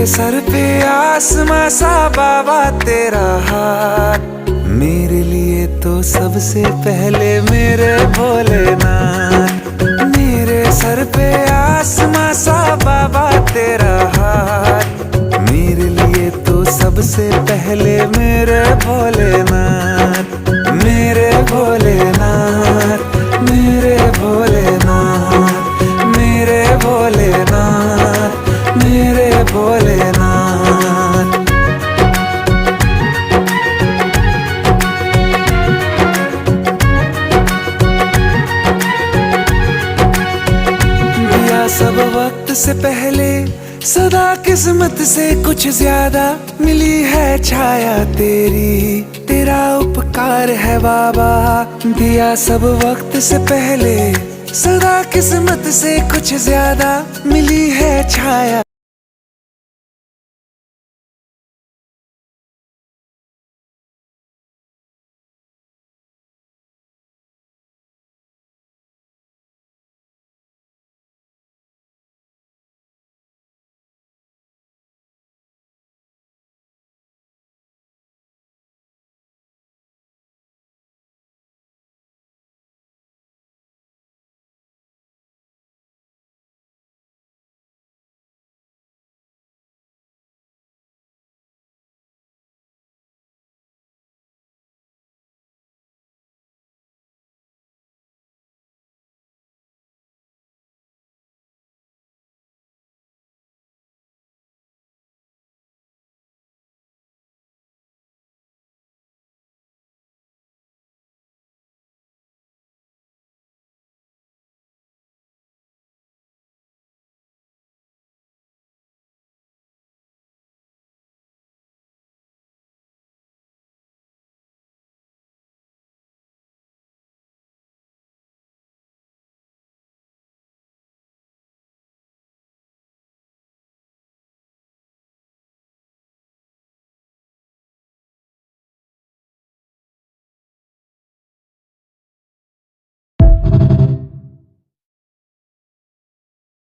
Sir पे आसमां सा बाबा तेरा हाथ, मेरे लिए तो सबसे पहले मेरे भोलेनाथ। मेरे सर पे आसमां सा बाबा तेरा हाथ, मेरे लिए तो सबसे पहले मेरे भोलेनाथ। मेरे भोलेनाथ, मेरे भोलेनाथ, मेरे भोलेनाथ, मेरे भोलेनाथ। दिया सब वक्त से पहले सदा किस्मत से कुछ ज्यादा, मिली है छाया तेरी, तेरा उपकार है बाबा। दिया सब वक्त से पहले सदा किस्मत से कुछ ज्यादा, मिली है छाया